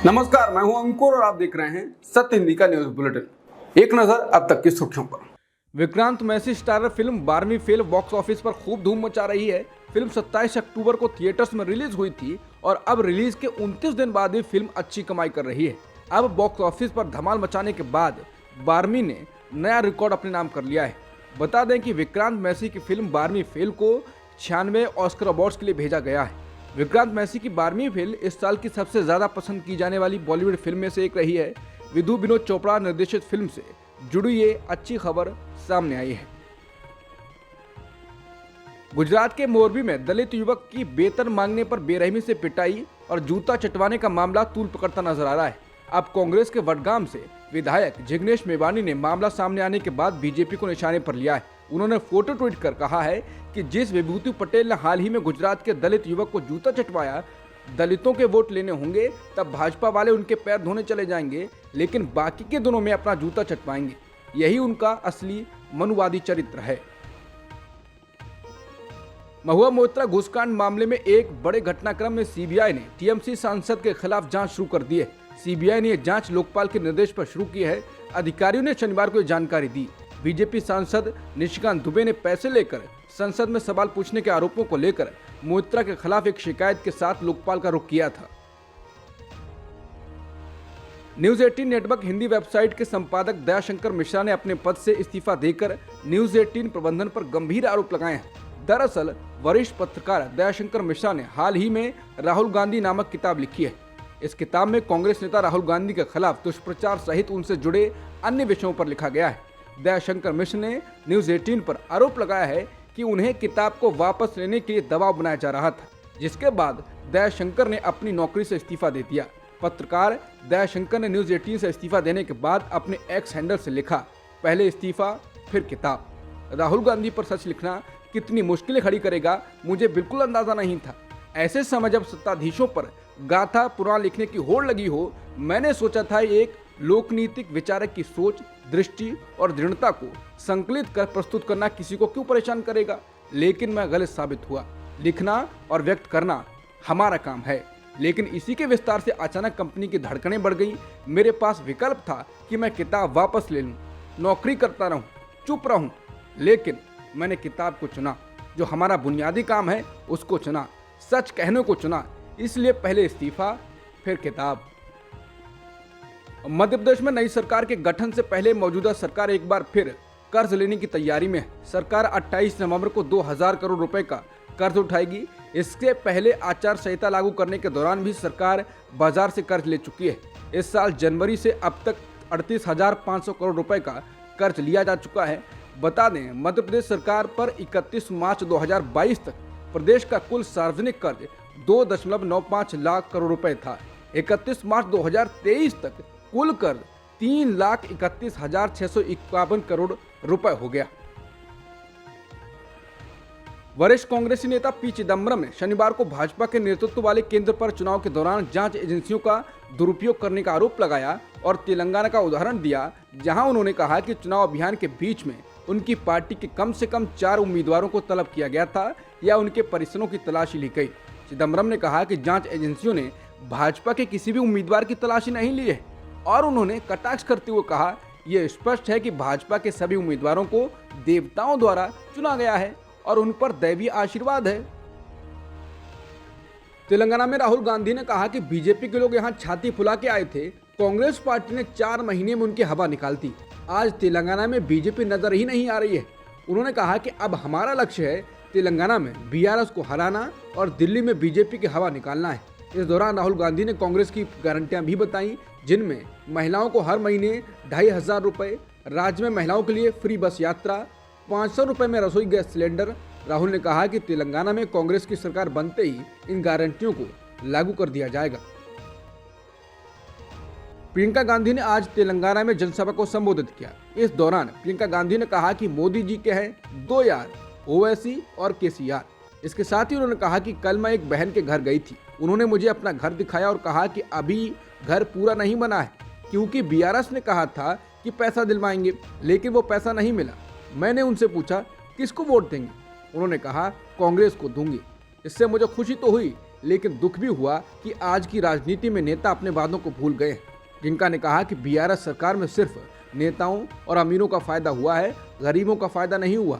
नमस्कार, मैं हूं अंकुर और आप देख रहे हैं सत्य हिंदी का न्यूज बुलेटिन। एक नजर अब तक की सुर्खियों पर। विक्रांत मैसी स्टारर फिल्म 12वीं फेल बॉक्स ऑफिस पर खूब धूम मचा रही है। फिल्म 27 अक्टूबर को थिएटर्स में रिलीज हुई थी और अब रिलीज के 29 दिन बाद भी फिल्म अच्छी कमाई कर रही है। अब बॉक्स ऑफिस पर धमाल मचाने के बाद 12वीं ने नया रिकॉर्ड अपने नाम कर लिया है। बता दें कि विक्रांत मैसी की फिल्म 12वीं फेल को 96 ऑस्कर अवार्ड्स के लिए भेजा गया है। विक्रांत मैसी की 12वीं फिल्म इस साल की सबसे ज्यादा पसंद की जाने वाली बॉलीवुड फिल्म में से एक रही है। विधु विनोद चोपड़ा निर्देशित फिल्म से जुड़ी ये अच्छी खबर सामने आई है। गुजरात के मोरबी में दलित युवक की वेतन मांगने पर बेरहमी से पिटाई और जूता चटवाने का मामला तूल पकड़ता नजर आ रहा है। अब कांग्रेस के वडगाम से विधायक जिग्नेश मेवानी ने मामला सामने आने के बाद बीजेपी को निशाने पर लिया है। उन्होंने फोटो ट्वीट कर कहा है कि जिस विभूति पटेल ने हाल ही में गुजरात के दलित युवक को जूता चटवाया, दलितों के वोट लेने होंगे तब भाजपा वाले उनके पैर धोने चले जाएंगे, लेकिन बाकी के दिनों में अपना जूता चटवाएंगे। यही उनका असली मनुवादी चरित्र है। महुआ मोइत्रा घूसकांड मामले में एक बड़े घटनाक्रम में सीबीआई ने टीएमसी सांसद के खिलाफ जांच शुरू कर दी है। सीबीआई ने यह जांच लोकपाल के निर्देश पर शुरू की है। अधिकारियों ने शनिवार को यह जानकारी दी। बीजेपी सांसद निशिकांत दुबे ने पैसे लेकर संसद में सवाल पूछने के आरोपों को लेकर मोइत्रा के खिलाफ एक शिकायत के साथ लोकपाल का रुख किया था। न्यूज 18 नेटवर्क हिंदी वेबसाइट के संपादक दयाशंकर मिश्रा ने अपने पद से इस्तीफा देकर न्यूज 18 प्रबंधन पर गंभीर आरोप लगाए हैं। दरअसल वरिष्ठ पत्रकार दयाशंकर मिश्रा ने हाल ही में राहुल गांधी नामक किताब लिखी है। इस किताब में कांग्रेस नेता राहुल गांधी के खिलाफ दुष्प्रचार सहित उनसे जुड़े अन्य विषयों पर लिखा गया है। दयाशंकर मिश्र ने न्यूज 18 पर आरोप लगाया है कि उन्हें किताब को वापस लेने के लिए दबाव बनाया जा रहा था, जिसके बाद दयाशंकर ने अपनी नौकरी से इस्तीफा दे दिया। पत्रकार दयाशंकर ने न्यूज 18 से इस्तीफा देने के बाद अपने एक्स हैंडल से लिखा, पहले इस्तीफा फिर किताब। राहुल गांधी पर सच लिखना कितनी मुश्किलें खड़ी करेगा, मुझे बिल्कुल अंदाजा नहीं था। ऐसे समय जब सत्ताधीशों पर गाथा पुराण लिखने की होड़ लगी हो, मैंने सोचा था एक लोकनीतिक विचारक की सोच, दृष्टि और दृढ़ता को संकलित कर प्रस्तुत करना किसी को क्यों परेशान करेगा, लेकिन मैं गलत साबित हुआ। लिखना और व्यक्त करना हमारा काम है, लेकिन इसी के विस्तार से अचानक कंपनी की धड़कनें बढ़ गई। मेरे पास विकल्प था कि मैं किताब वापस ले लूं, नौकरी करता रहूं, चुप रहूं, लेकिन मैंने किताब को चुना। जो हमारा बुनियादी काम है उसको चुना, सच कहने को चुना। इसलिए पहले इस्तीफा फिर किताब। मध्य प्रदेश में नई सरकार के गठन से पहले मौजूदा सरकार एक बार फिर कर्ज लेने की तैयारी में है। सरकार 28 नवंबर को 2000 करोड़ रुपए का कर्ज उठाएगी। इसके पहले आचार संहिता लागू करने के दौरान भी सरकार बाजार से कर्ज ले चुकी है। इस साल जनवरी से अब तक 38,500 करोड़ रुपए का कर्ज लिया जा चुका है। बता दें, मध्य प्रदेश सरकार पर 31 मार्च 2022 तक प्रदेश का कुल सार्वजनिक कर्ज 2.95 लाख करोड़ रुपए था। 31 मार्च 2023 तक कुल कर्ज 3,31,651 करोड़ रुपए हो गया। वरिष्ठ कांग्रेसी नेता पी चिदम्बरम ने शनिवार को भाजपा के नेतृत्व वाले केंद्र पर चुनाव के दौरान जांच एजेंसियों का दुरुपयोग करने का आरोप लगाया और तेलंगाना का उदाहरण दिया, जहां उन्होंने कहा कि चुनाव अभियान के बीच में उनकी पार्टी के कम से कम 4 उम्मीदवारों को तलब किया गया था या उनके परिसरों की तलाशी ली गई। चिदम्बरम ने कहा कि जांच एजेंसियों ने भाजपा के किसी भी उम्मीदवार की तलाशी नहीं ली है और उन्होंने कटाक्ष करते हुए कहा, यह स्पष्ट है कि भाजपा के सभी उम्मीदवारों को देवताओं द्वारा चुना गया है और उन पर दैवीय आशीर्वाद है। तेलंगाना में राहुल गांधी ने कहा कि बीजेपी के लोग यहां छाती फुला के आए थे, कांग्रेस पार्टी ने 4 महीने में उनकी हवा निकाल दी। आज तेलंगाना में बीजेपी नजर ही नहीं आ रही है। उन्होंने कहा कि अब हमारा लक्ष्य है तेलंगाना में बीआरएस को हराना और दिल्ली में बीजेपी की हवा निकालना है। इस दौरान राहुल गांधी ने कांग्रेस की गारंटियां भी बताई, जिनमें महिलाओं को हर महीने 2,500 रुपए, राज्य में महिलाओं के लिए फ्री बस यात्रा, 500 रुपए में रसोई गैस सिलेंडर। राहुल ने कहा कि तेलंगाना में कांग्रेस की सरकार बनते ही इन गारंटियों को लागू कर दिया जाएगा। प्रियंका गांधी ने आज तेलंगाना में जनसभा को संबोधित किया। इस दौरान प्रियंका गांधी ने कहा कि मोदी जी के हैं 2 यार, ओवैसी और केसीआर। इसके साथ ही उन्होंने कहा कि कल मैं एक बहन के घर गई थी, उन्होंने मुझे अपना घर दिखाया और कहा कि अभी घर पूरा नहीं बना है, क्योंकि बीआरएस ने कहा था कि पैसा दिलवाएंगे, लेकिन वो पैसा नहीं मिला। मैंने उनसे पूछा किसको वोट देंगे, उन्होंने कहा कांग्रेस को दूंगी। इससे मुझे खुशी तो हुई लेकिन दुख भी हुआ कि आज की राजनीति में नेता अपने वादों को भूल गए हैं। जिनका ने कहा कि बीआरएस सरकार में सिर्फ नेताओं और अमीरों का फायदा हुआ है, गरीबों का फायदा नहीं हुआ।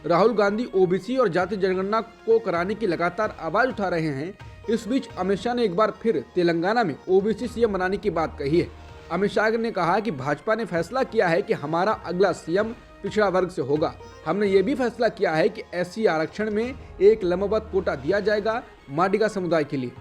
राहुल गांधी ओबीसी और जाति जनगणना को कराने की लगातार आवाज उठा रहे हैं। इस बीच अमित शाह ने एक बार फिर तेलंगाना में ओबीसी सीएम बनाने की बात कही है। अमित शाह ने कहा कि भाजपा ने फैसला किया है कि हमारा अगला सीएम पिछड़ा वर्ग से होगा। हमने ये भी फैसला किया है कि एससी आरक्षण में एक लंबवत कोटा दिया जाएगा माडिगा समुदाय के लिए।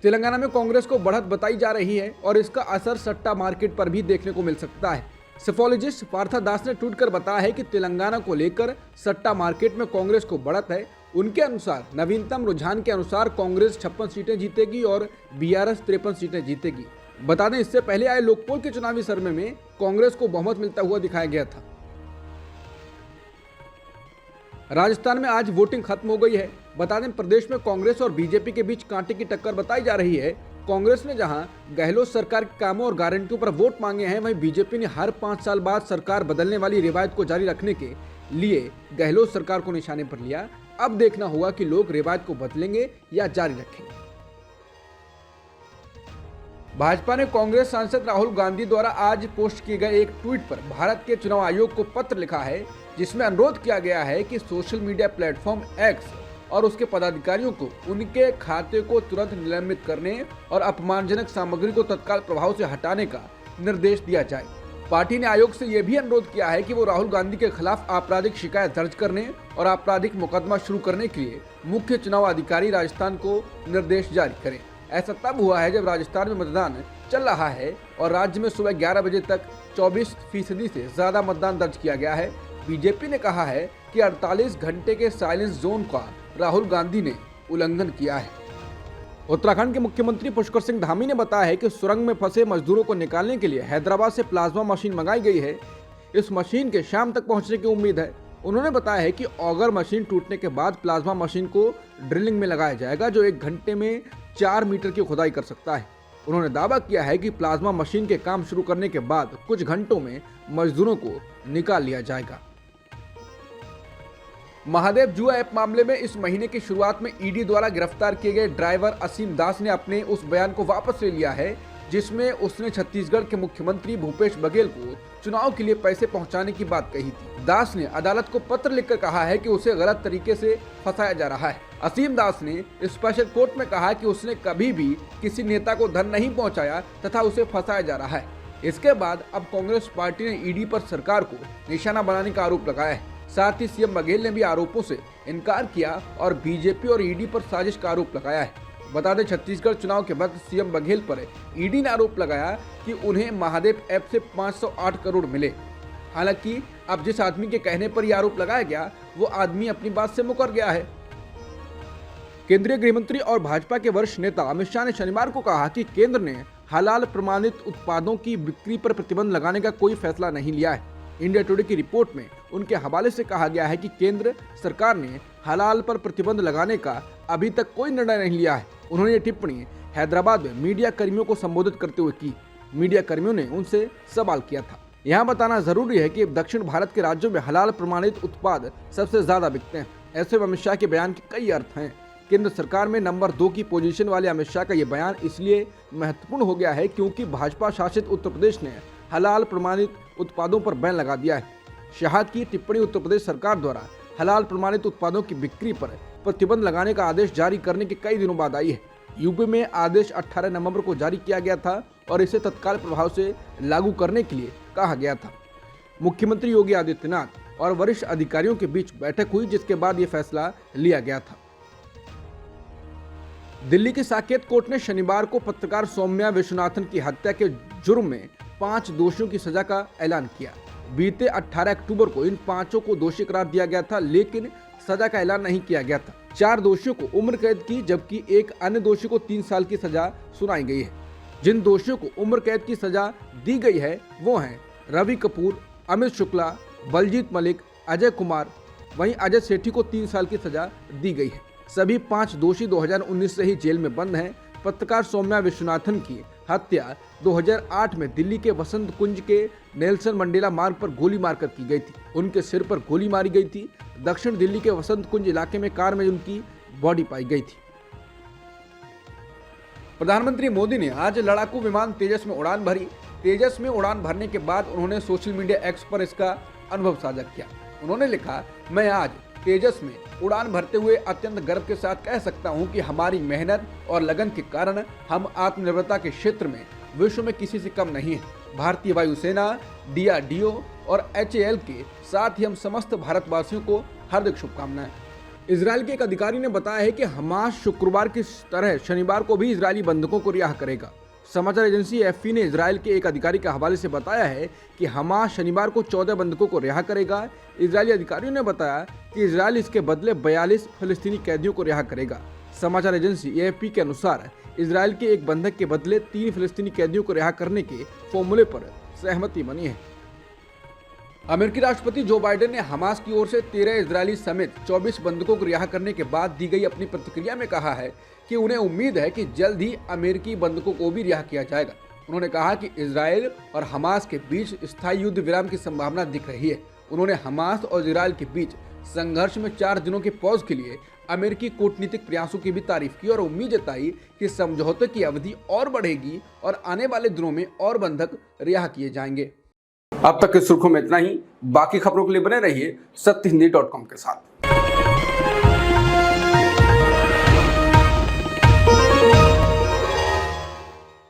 तेलंगाना में कांग्रेस को बढ़त बताई जा रही है और इसका असर सट्टा मार्केट पर भी देखने को मिल सकता है। सेफोलॉजिस्ट पार्था दास ने ट्वीट कर बताया है कि तेलंगाना को लेकर सट्टा मार्केट में कांग्रेस को बढ़त है। उनके अनुसार नवीनतम रुझान के अनुसार कांग्रेस 56 सीटें जीतेगी और बीआरएस 53 सीटें जीतेगी। बता दें, इससे पहले आए लोकपोल के चुनावी सर्वे में कांग्रेस को बहुमत मिलता हुआ दिखाया गया था। राजस्थान में आज वोटिंग खत्म हो गई है। बता दें, प्रदेश में कांग्रेस और बीजेपी के बीच कांटे की टक्कर बताई जा रही है। कांग्रेस ने जहां गहलोत सरकार के कामों और गारंटियों पर वोट मांगे हैं, वहीं बीजेपी ने हर 5 साल बाद सरकार बदलने वाली रिवायत को जारी रखने के लिए गहलोत सरकार को निशाने पर लिया। अब देखना होगा कि लोग रिवायत को बदलेंगे या जारी रखेंगे। भाजपा ने कांग्रेस सांसद राहुल गांधी द्वारा आज पोस्ट किए गए एक ट्वीट पर भारत के चुनाव आयोग को पत्र लिखा है, जिसमें अनुरोध किया गया है कि सोशल मीडिया प्लेटफॉर्म एक्स और उसके पदाधिकारियों को उनके खाते को तुरंत निलंबित करने और अपमानजनक सामग्री को तत्काल प्रभाव से हटाने का निर्देश दिया जाए। पार्टी ने आयोग से यह भी अनुरोध किया है कि वो राहुल गांधी के खिलाफ आपराधिक शिकायत दर्ज करने और आपराधिक मुकदमा शुरू करने के लिए मुख्य चुनाव अधिकारी राजस्थान को निर्देश जारी करें। ऐसा तब हुआ है जब राजस्थान में मतदान चल रहा है और राज्य में सुबह 11 बजे तक 24% से ज्यादा मतदान दर्ज किया गया है। बीजेपी ने कहा है कि 48 घंटे के साइलेंस जोन का राहुल गांधी ने उल्लंघन किया है। उत्तराखंड के मुख्यमंत्री पुष्कर सिंह धामी ने बताया है कि सुरंग में फंसे मजदूरों को निकालने के लिए हैदराबाद से प्लाज्मा मशीन मंगाई गई है। इस मशीन के शाम तक पहुंचने की उम्मीद है। उन्होंने बताया है कि ऑगर मशीन टूटने के बाद प्लाज्मा मशीन को ड्रिलिंग में लगाया जाएगा, जो 1 घंटे में 4 मीटर की खुदाई कर सकता है। उन्होंने दावा किया है कि प्लाज्मा मशीन के काम शुरू करने के बाद कुछ घंटों में मजदूरों को निकाल लिया जाएगा। महादेव जुआ ऐप मामले में इस महीने की शुरुआत में ईडी द्वारा गिरफ्तार किए गए ड्राइवर असीम दास ने अपने उस बयान को वापस ले लिया है, जिसमें उसने छत्तीसगढ़ के मुख्यमंत्री भूपेश बघेल को चुनाव के लिए पैसे पहुंचाने की बात कही थी। दास ने अदालत को पत्र लिखकर कहा है कि उसे गलत तरीके से फंसाया जा रहा है। असीम दास ने स्पेशल कोर्ट में कहा कि उसने कभी भी किसी नेता को धन नहीं पहुंचाया तथा उसे फंसाया जा रहा है। इसके बाद अब कांग्रेस पार्टी ने ईडी पर सरकार को निशाना बनाने का आरोप लगाया है। साथ ही सीएम बघेल ने भी आरोपों से इनकार किया और बीजेपी और ईडी पर साजिश का आरोप लगाया है। बता दें, छत्तीसगढ़ चुनाव के वक्त सीएम बघेल पर ईडी ने आरोप लगाया कि उन्हें महादेव ऐप से 508 करोड़ मिले। हालांकि अब जिस आदमी के कहने पर यह आरोप लगाया गया, वो आदमी अपनी बात से मुकर गया है। केंद्रीय गृह मंत्री और भाजपा के वरिष्ठ नेता अमित शाह ने शनिवार को कहा कि केंद्र ने हलाल प्रमाणित उत्पादों की बिक्री पर प्रतिबंध लगाने का कोई फैसला नहीं लिया है। इंडिया टुडे की रिपोर्ट में उनके हवाले से कहा गया है कि केंद्र सरकार ने हलाल पर प्रतिबंध लगाने का अभी तक कोई निर्णय नहीं लिया है। उन्होंने ये टिप्पणी हैदराबाद में मीडिया कर्मियों को संबोधित करते हुए की। मीडिया कर्मियों ने उनसे सवाल किया था। यहाँ बताना जरूरी है कि दक्षिण भारत के राज्यों में हलाल प्रमाणित उत्पाद सबसे ज्यादा बिकते हैं। ऐसे में अमित शाह के बयान के कई अर्थ हैं। केंद्र सरकार में नंबर 2 की पोजीशन वाले अमित शाह का ये बयान इसलिए महत्वपूर्ण हो गया है क्योंकि भाजपा शासित उत्तर प्रदेश ने हलाल प्रमाणित उत्पादों पर बैन लगा दिया है। शाह की टिप्पणी उत्तर प्रदेश सरकार द्वारा हलाल प्रमाणित उत्पादों की बिक्री पर प्रतिबंध लगाने का आदेश जारी करने के कई दिनों बाद आई है। यूपी में आदेश 18 नवंबर को जारी किया गया था और इसे तत्काल प्रभाव से लागू करने के लिए कहा गया था। मुख्यमंत्री योगी आदित्यनाथ और वरिष्ठ अधिकारियों के बीच बैठक हुई, जिसके बाद यह फैसला लिया गया था। दिल्ली की साकेत कोर्ट ने शनिवार को पत्रकार सौम्या विश्वनाथन की हत्या के जुर्म में 5 दोषियों की सजा का ऐलान किया। बीते 18 अक्टूबर को इन 5 को दोषी करार दिया गया था, लेकिन सजा का ऐलान नहीं किया गया था। 4 दोषियों को उम्र कैद की, जबकि एक अन्य दोषी को 3 साल की सजा सुनाई गई है। जिन दोषियों को उम्र कैद की सजा दी गई है वो हैं रवि कपूर, अमित शुक्ला, बलजीत मलिक, अजय कुमार। वहीं अजय सेठी को 3 साल की सजा दी गई है। सभी 5 दोषी 2019 से ही जेल में बंद हैं। पत्रकार सौम्या विश्वनाथन की हत्या 2008 में दिल्ली के वसंत कुंज के नेल्सन मंडेला मार्ग पर गोली मारकर की गई थी। उनके सिर पर गोली मारी गई थी। दक्षिण दिल्ली के वसंत कुंज इलाके में कार में उनकी बॉडी पाई गई थी। प्रधानमंत्री मोदी ने आज लड़ाकू विमान तेजस में उड़ान भरी। तेजस में उड़ान भरने के बाद उन्होंने सोशल मीडिया एक्स पर इसका अनुभव साझा किया। उन्होंने लिखा, मैं आज तेजस में उड़ान भरते हुए अत्यंत गर्व के साथ कह सकता हूं कि हमारी मेहनत और लगन के कारण हम आत्मनिर्भरता के क्षेत्र में विश्व में किसी से कम नहीं है। भारतीय वायुसेना, DRDO और HAL के साथ ही हम समस्त भारतवासियों को हार्दिक शुभकामनाएं। इजरायल के एक अधिकारी ने बताया है कि हमास शुक्रवार की तरह शनिवार को भी इजरायली बंधकों को रिहा करेगा। समाचार एजेंसी AFP ने इजरायल के एक अधिकारी के हवाले से बताया है कि हमास शनिवार को 14 बंधकों को रिहा करेगा। इजरायली अधिकारियों ने बताया कि इजरायल इसके बदले 42 फलस्तीनी कैदियों को रिहा करेगा। समाचार एजेंसी AFP के अनुसार इजरायल के एक बंधक के बदले 3 फलस्तीनी कैदियों को रिहा करने के फॉर्मूले पर सहमति बनी है। अमेरिकी राष्ट्रपति जो बाइडेन ने हमास की ओर से 13 इजरायली समेत 24 बंधकों को रिहा करने के बाद दी गई अपनी प्रतिक्रिया में कहा है कि उन्हें उम्मीद है कि जल्द ही अमेरिकी बंधकों को भी रिहा किया जाएगा। उन्होंने कहा कि इजरायल और हमास के बीच स्थायी युद्ध विराम की संभावना दिख रही है। उन्होंने हमास और इजरायल के बीच संघर्ष में 4 दिनों के पॉज के लिए अमेरिकी कूटनीतिक प्रयासों की भी तारीफ की और उम्मीद जताई कि समझौते की अवधि और बढ़ेगी और आने वाले दिनों में और बंधक रिहा किए जाएंगे। अब तक की सुर्खियों में इतना ही। बाकी खबरों के लिए बने रहिए सत्यहिंदी.com के साथ।